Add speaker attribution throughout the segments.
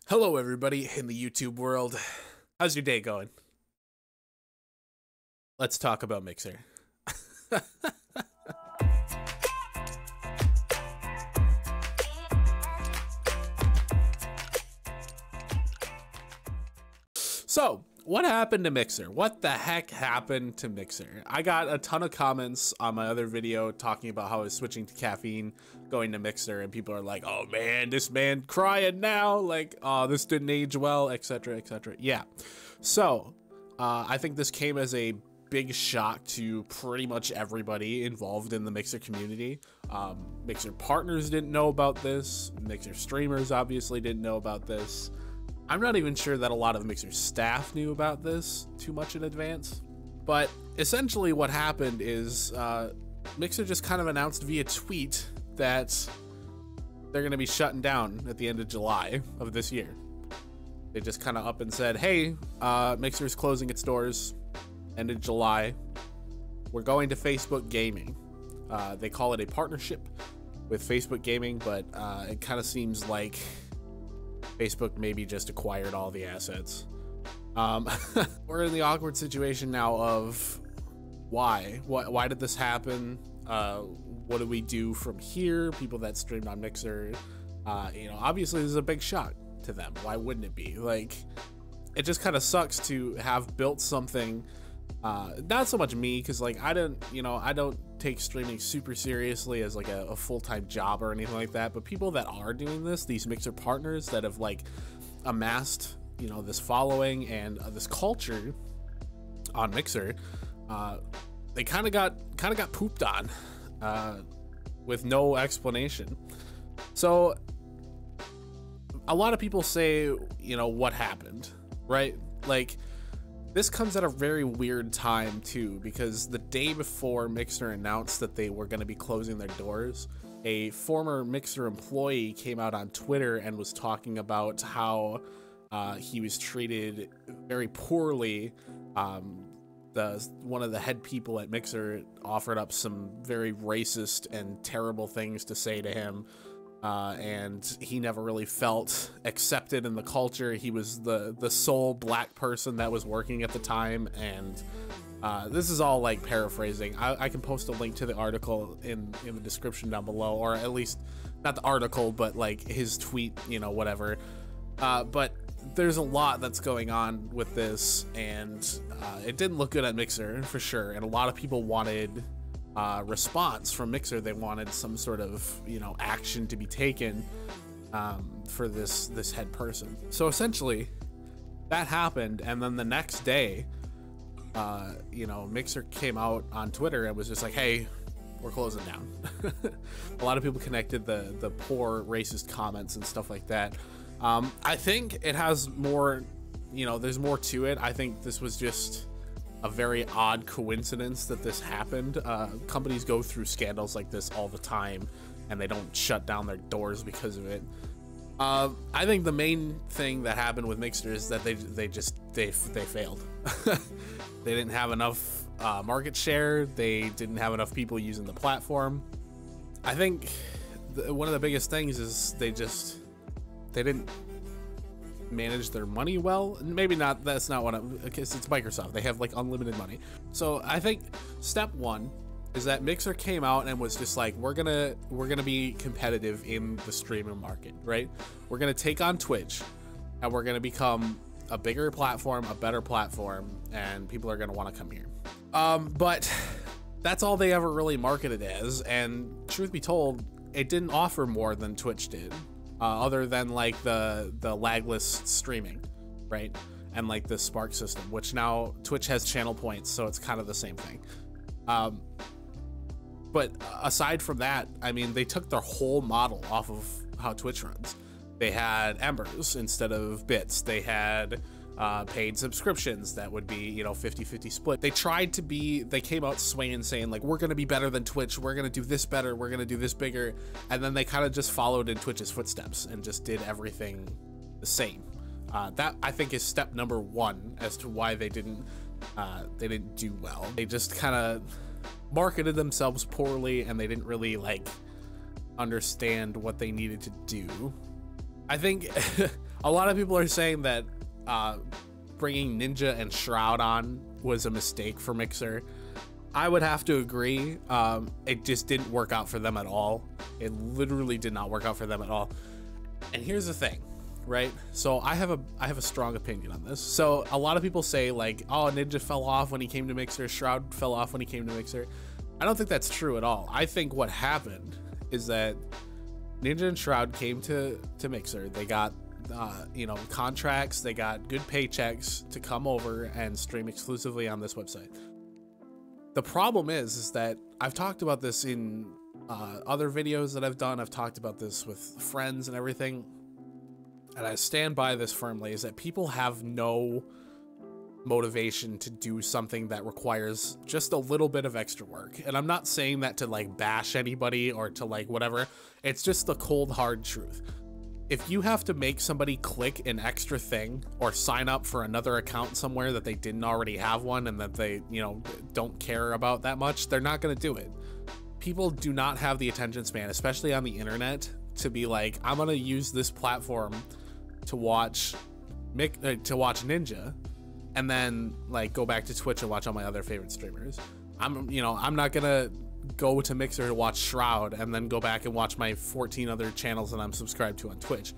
Speaker 1: Hello everybody in the YouTube world. How's your day going? Let's talk about Mixer. So, what happened to Mixer? What the heck happened to Mixer? I got a ton of comments on my other video talking about how I was switching to caffeine, going to Mixer, and people are like, oh man, this man crying now, like, oh, this didn't age well, etc, etc. Yeah, so I think this came as a big shock to pretty much everybody involved in the Mixer community. Mixer partners didn't know about this. Mixer streamers obviously didn't know about this. I'm not even sure that a lot of Mixer staff knew about this too much in advance, but essentially what happened is Mixer just kind of announced via tweet that they're going to be shutting down at the end of July of this year. They just kind of up and said, hey, Mixer is closing its doors end of July. We're going to Facebook Gaming. They call it a partnership with Facebook Gaming, but it kind of seems like Facebook maybe just acquired all the assets. We're in the awkward situation now of why did this happen? What do we do from here? People that streamed on Mixer, you know, obviously this is a big shock to them. Why wouldn't it be? Like, it just kind of sucks to have built something, not so much me, because like I don't take streaming super seriously as like a full-time job or anything like that, but people that are doing this, these Mixer partners that have like amassed, you know, this following and this culture on Mixer, they kind of got pooped on with no explanation. So a lot of people say, you know, what happened, right? Like, this comes at a very weird time too, because the day before Mixer announced that they were going to be closing their doors, a former Mixer employee came out on Twitter and was talking about how he was treated very poorly. One of the head people at Mixer offered up some very racist and terrible things to say to him. And he never really felt accepted in the culture. He was the sole black person that was working at the time, and this is all like paraphrasing. I can post a link to the article in the description down below, or at least not the article, but like his tweet, you know, whatever. But there's a lot that's going on with this, and it didn't look good at Mixer for sure, and a lot of people wanted response from Mixer. They wanted some sort of, you know, action to be taken for this head person. So essentially that happened, and then the next day, you know, Mixer came out on Twitter and was just like, hey, we're closing down. A lot of people connected the poor racist comments and stuff like that. I think it has more, you know, there's more to it. I think this was just a very odd coincidence that this happened. Companies go through scandals like this all the time, and they don't shut down their doors because of it. I think the main thing that happened with Mixer is that they failed. They didn't have enough market share. They didn't have enough people using the platform. I think one of the biggest things is they didn't manage their money well. Maybe not, that's not what I'm, because it's Microsoft, they have like unlimited money. So I think step one is that Mixer came out and was just like, we're gonna be competitive in the streaming market, right? We're gonna take on Twitch, and we're gonna become a bigger platform, a better platform, and people are gonna want to come here. But that's all they ever really marketed as, and truth be told, it didn't offer more than Twitch did. Other than like the lagless streaming, right? And like the Spark system, which now Twitch has channel points, so it's kind of the same thing. But aside from that, I mean, they took their whole model off of how Twitch runs. They had Embers instead of bits. They had paid subscriptions that would be, you know, 50-50 split. They came out swinging, saying like, we're gonna be better than Twitch, we're gonna do this better, we're gonna do this bigger, and then they kind of just followed in Twitch's footsteps and just did everything the same. That, I think, is step number one as to why they didn't do well. They just kind of marketed themselves poorly, and they didn't really like understand what they needed to do. I think A lot of people are saying that bringing Ninja and Shroud on was a mistake for Mixer. I would have to agree. It just didn't work out for them at all. It literally did not work out for them at all. And here's the thing, right? So I have a strong opinion on this. So a lot of people say like, oh, Ninja fell off when he came to Mixer, Shroud fell off when he came to Mixer. I don't think that's true at all. I think what happened is that Ninja and Shroud came to Mixer. They got you know, contracts, they got good paychecks to come over and stream exclusively on this website. The problem is that I've talked about this in other videos that I've done. I've talked about this with friends and everything, and I stand by this firmly, is that people have no motivation to do something that requires just a little bit of extra work. And I'm not saying that to like bash anybody or to like whatever. It's just the cold hard truth. If you have to make somebody click an extra thing or sign up for another account somewhere that they didn't already have one and that they, you know, don't care about that much, they're not going to do it. People do not have the attention span, especially on the internet, to be like, I'm going to use this platform to watch Ninja and then like go back to Twitch and watch all my other favorite streamers. I'm not going to go to Mixer to watch Shroud and then go back and watch my 14 other channels that I'm subscribed to on Twitch.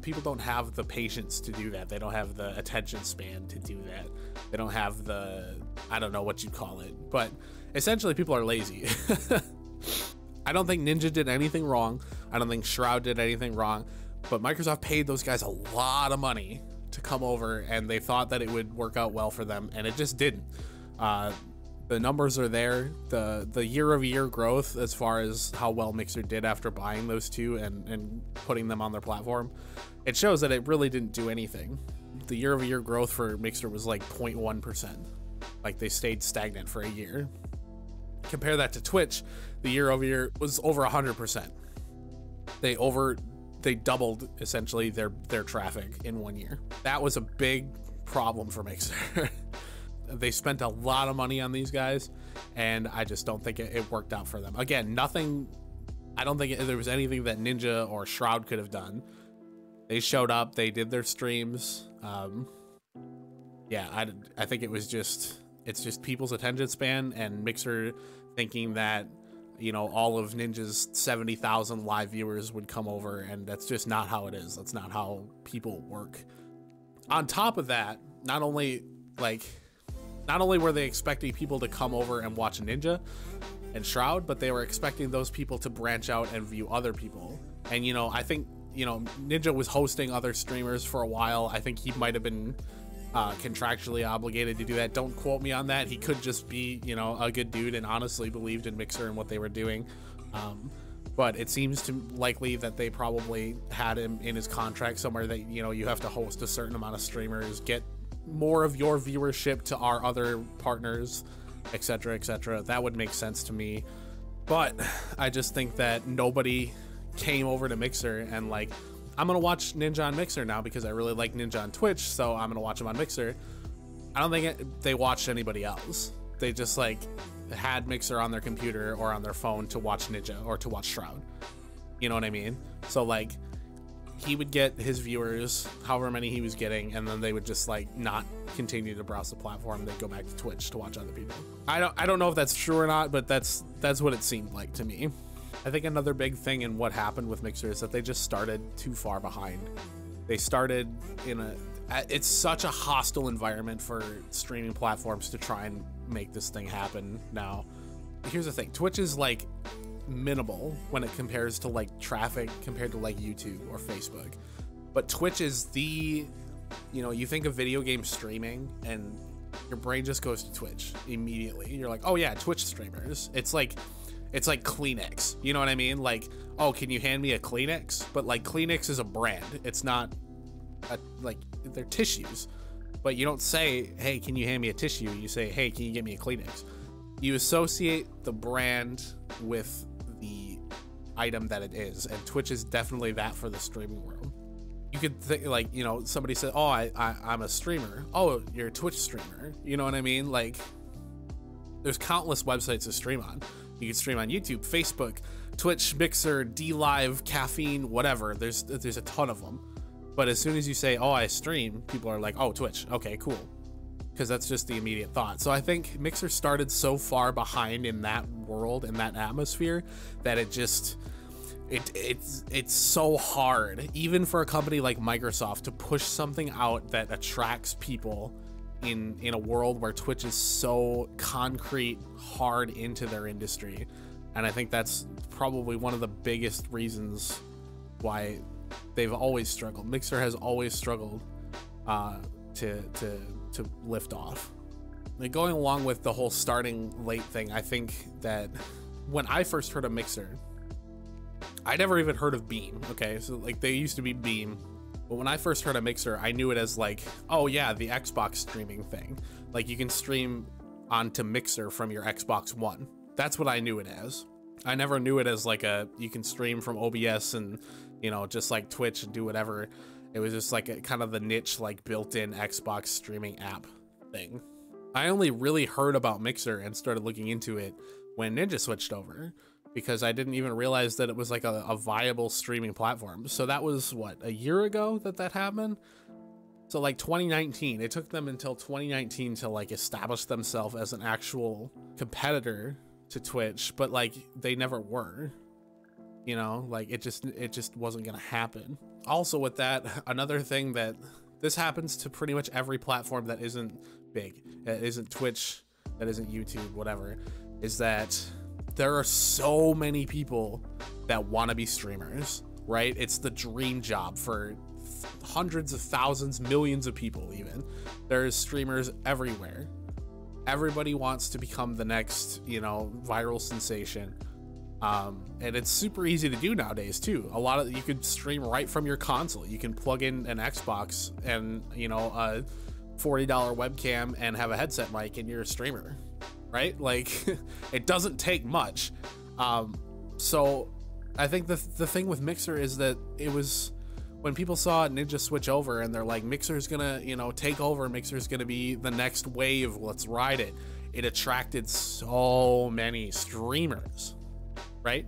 Speaker 1: People don't have the patience to do that. They don't have the attention span to do that. They don't have the, I don't know what you call it, but essentially people are lazy. I don't think Ninja did anything wrong. I don't think Shroud did anything wrong, but Microsoft paid those guys a lot of money to come over and they thought that it would work out well for them, and it just didn't. The numbers are there. The year-over-year growth as far as how well Mixer did after buying those two and putting them on their platform, it shows that it really didn't do anything. The year-over-year growth for Mixer was like 0.1%. Like they stayed stagnant for a year. Compare that to Twitch, the year-over-year was over 100%. They doubled essentially their traffic in 1 year. That was a big problem for Mixer. They spent a lot of money on these guys, and I just don't think it worked out for them. Again, I don't think there was anything that Ninja or Shroud could have done. They showed up, they did their streams. Yeah, I think it's just people's attention span and Mixer thinking that, you know, all of Ninja's 70,000 live viewers would come over, and that's just not how it is. That's not how people work. On top of that, not only were they expecting people to come over and watch Ninja and Shroud, but they were expecting those people to branch out and view other people. And, you know, I think, you know, Ninja was hosting other streamers for a while. I think he might have been contractually obligated to do that. Don't quote me on that. He could just be, you know, a good dude and honestly believed in Mixer and what they were doing. But it seems to likely that they probably had him in his contract somewhere that, you know, you have to host a certain amount of streamers, get more of your viewership to our other partners, etc., etc. That would make sense to me. But I just think that nobody came over to Mixer and like, I'm gonna watch Ninja on Mixer now because I really like Ninja on Twitch, so I'm gonna watch him on Mixer. I don't think they watched anybody else. They just like had Mixer on their computer or on their phone to watch Ninja or to watch Shroud. You know what I mean? So like, he would get his viewers, however many he was getting, and then they would just like not continue to browse the platform. They'd go back to Twitch to watch other people. I don't know if that's true or not, but that's what it seemed like to me. I think another big thing in what happened with Mixer is that they just started too far behind. They started it's such a hostile environment for streaming platforms to try and make this thing happen now. Here's the thing, Twitch is like minimal when it compares to like traffic compared to like YouTube or Facebook, but Twitch is the, you know, you think of video game streaming and your brain just goes to Twitch immediately. You're like, oh yeah, Twitch streamers. It's like Kleenex, you know what I mean? Like, oh, can you hand me a Kleenex? But like, Kleenex is a brand. It's not like, they're tissues, but you don't say, hey, can you hand me a tissue? You say, hey, can you get me a Kleenex? You associate the brand with the item that it is, and Twitch is definitely that for the streaming world. You could think like, you know, somebody said, oh, I'm a streamer. Oh, you're a Twitch streamer. You know what I mean? Like, there's countless websites to stream on. You can stream on YouTube, Facebook, Twitch, Mixer, DLive, Caffeine, whatever. There's a ton of them. But as soon as you say, oh, I stream, people are like, oh, Twitch. Okay, cool. Because that's just the immediate thought. So I think Mixer started so far behind in that world, in that atmosphere, that it just, it's so hard, even for a company like Microsoft, to push something out that attracts people in a world where Twitch is so concrete, hard into their industry. And I think that's probably one of the biggest reasons why they've always struggled. Mixer has always struggled to lift off. Like, going along with the whole starting late thing, I think that when I first heard of Mixer, I never even heard of Beam. Okay, so like they used to be Beam, but when I first heard of Mixer, I knew it as like, oh yeah, the Xbox streaming thing. Like, you can stream onto Mixer from your Xbox One. That's what I knew it as. I never knew it as like you can stream from OBS and, you know, just like Twitch and do whatever. It was just like kind of the niche, like built-in Xbox streaming app thing. I only really heard about Mixer and started looking into it when Ninja switched over, because I didn't even realize that it was like a viable streaming platform. So that was what, a year ago that happened? So like 2019, it took them until 2019 to like establish themselves as an actual competitor to Twitch, but like they never were, you know, like it just wasn't gonna happen. Also with that, another thing that this happens to pretty much every platform that isn't big, that isn't Twitch, that isn't YouTube, whatever, is that there are so many people that want to be streamers, right? It's the dream job for hundreds of thousands, millions of people even. There's streamers everywhere. Everybody wants to become the next, you know, viral sensation. And it's super easy to do nowadays too. You could stream right from your console. You can plug in an Xbox and, you know, a $40 webcam and have a headset mic and you're a streamer, right? Like, it doesn't take much. So I think the thing with Mixer is that it was when people saw Ninja switch over and they're like, Mixer's gonna, you know, take over, Mixer's gonna be the next wave, let's ride it. It attracted so many streamers, right?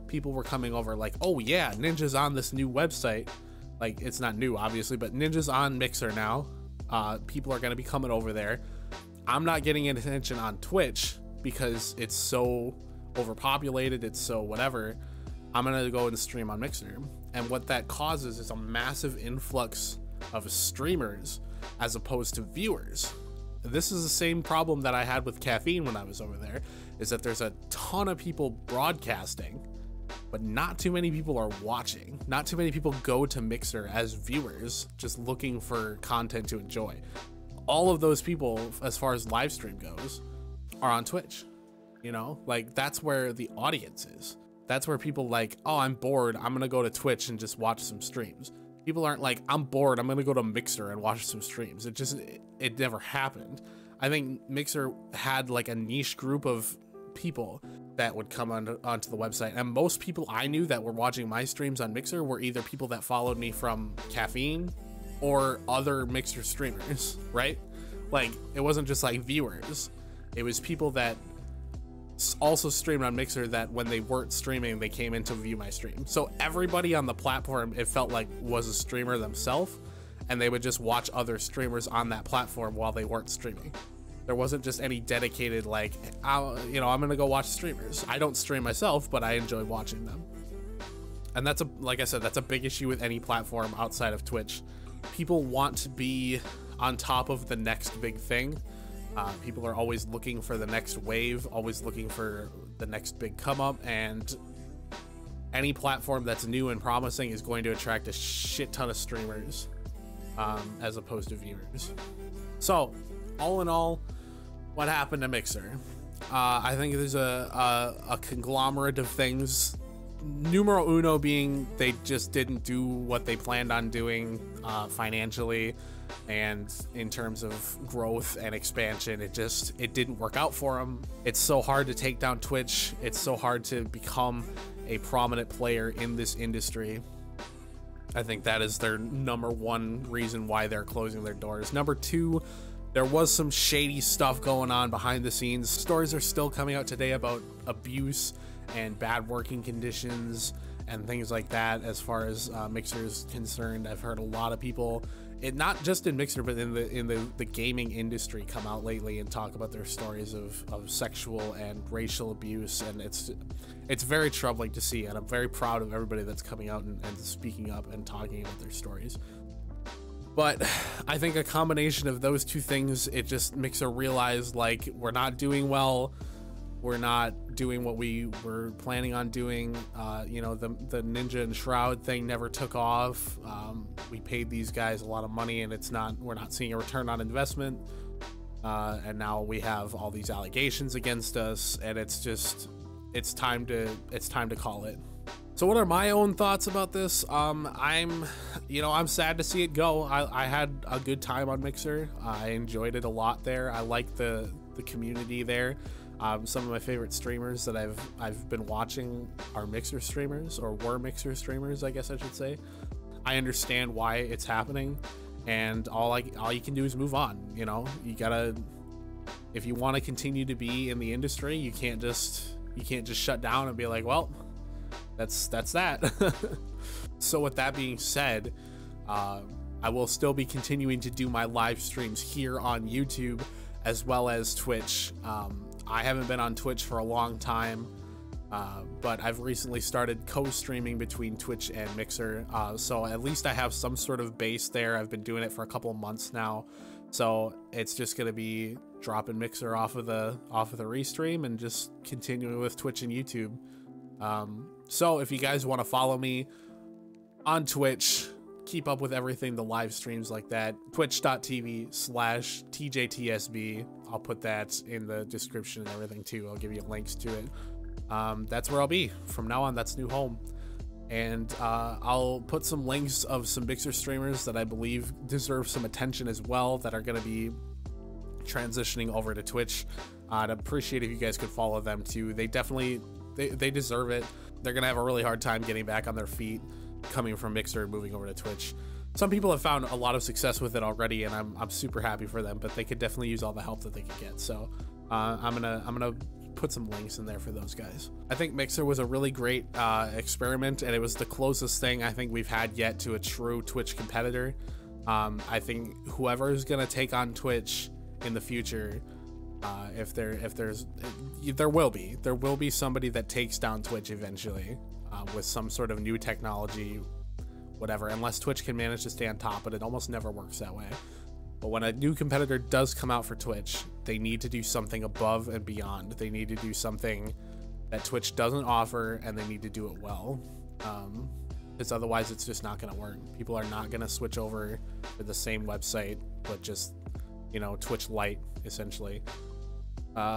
Speaker 1: People were coming over like, oh yeah, Ninja's on this new website. Like, it's not new obviously, but Ninja's on Mixer now. People are gonna be coming over there. I'm not getting attention on Twitch because it's so overpopulated, it's so whatever. I'm gonna go and stream on Mixer. And what that causes is a massive influx of streamers as opposed to viewers. This is the same problem that I had with Caffeine when I was over there, is that there's a ton of people broadcasting, but not too many people are watching. Not too many people go to Mixer as viewers, just looking for content to enjoy. All of those people, as far as live stream goes, are on Twitch. You know, like, that's where the audience is. That's where people like, oh, I'm bored, I'm gonna go to Twitch and just watch some streams. People aren't like, I'm bored, I'm gonna go to Mixer and watch some streams. It never happened. I think Mixer had like a niche group of people that would come onto the website, and most people I knew that were watching my streams on Mixer were either people that followed me from Caffeine or other Mixer streamers, right? Like, it wasn't just like viewers, it was people that also streamed on Mixer that when they weren't streaming, they came in to view my stream. So everybody on the platform, it felt like, was a streamer themselves, and they would just watch other streamers on that platform while they weren't streaming. There wasn't just any dedicated like, you know, I'm gonna go watch streamers. I don't stream myself, but I enjoy watching them. And that's like I said, that's a big issue with any platform outside of Twitch. People want to be on top of the next big thing. People are always looking for the next wave, always looking for the next big come up, and any platform that's new and promising is going to attract a shit ton of streamers, as opposed to viewers. So, all in all, what happened to Mixer? I think there's a conglomerate of things. Numero uno being they just didn't do what they planned on doing financially, and in terms of growth and expansion, it didn't work out for them. It's so hard to take down Twitch. It's so hard to become a prominent player in this industry. I think that is their number one reason why they're closing their doors. Number two, there was some shady stuff going on behind the scenes. Stories are still coming out today about abuse and bad working conditions and things like that. As far as Mixer is concerned, I've heard a lot of people, not just in Mixer, but in the gaming industry, come out lately and talk about their stories of sexual and racial abuse, and it's very troubling to see, and I'm very proud of everybody that's coming out and speaking up and talking about their stories. But I think a combination of those two things, it just makes her realize, like, we're not doing well. We're not doing what we were planning on doing. You know, the Ninja and Shroud thing never took off. We paid these guys a lot of money, and we're not seeing a return on investment. And now we have all these allegations against us, and it's time to call it. So what are my own thoughts about this? I'm sad to see it go. I had a good time on Mixer. I enjoyed it a lot there. I like the community there. Some of my favorite streamers that I've been watching are Mixer streamers, or were Mixer streamers, I guess I should say. I understand why it's happening, and all you can do is move on. You know, you gotta, if you want to continue to be in the industry, you can't just shut down and be like, well, that's that. So with that being said, I will still be continuing to do my live streams here on YouTube as well as Twitch. I haven't been on Twitch for a long time, but I've recently started co-streaming between Twitch and Mixer, so at least I have some sort of base there. I've been doing it for a couple of months now, so it's just gonna be dropping Mixer off of the restream and just continuing with Twitch and YouTube. So if you guys want to follow me on Twitch, keep up with everything, the live streams like that, twitch.tv/TJTSB. I'll put that in the description and everything too. I'll give you links to it. That's where I'll be from now on. That's new home. And I'll put some links of some Mixer streamers that I believe deserve some attention as well, that are going to be transitioning over to Twitch. I'd appreciate if you guys could follow them too. They definitely they deserve it. They're gonna have a really hard time getting back on their feet coming from Mixer and moving over to Twitch. Some people have found a lot of success with it already, and I'm super happy for them, but they could definitely use all the help that they could get. So I'm gonna put some links in there for those guys. I think Mixer was a really great experiment, and it was the closest thing I think we've had yet to a true Twitch competitor. I think whoever is gonna take on Twitch in the future, there will be somebody that takes down Twitch eventually, with some sort of new technology, whatever, unless Twitch can manage to stay on top, but it almost never works that way. But when a new competitor does come out for Twitch, they need to do something above and beyond. They need to do something that Twitch doesn't offer, and they need to do it well, because otherwise it's just not going to work. People are not going to switch over to the same website, but just, you know, Twitch Lite essentially.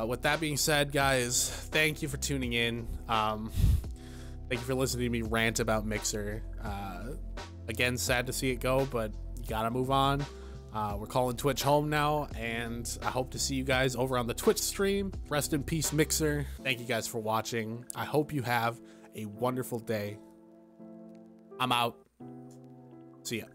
Speaker 1: With that being said, guys, thank you for tuning in. Thank you for listening to me rant about Mixer. Again, sad to see it go, but you gotta move on. We're calling Twitch home now, and I hope to see you guys over on the Twitch stream. Rest in peace, Mixer. Thank you guys for watching. I hope you have a wonderful day. I'm out. See ya.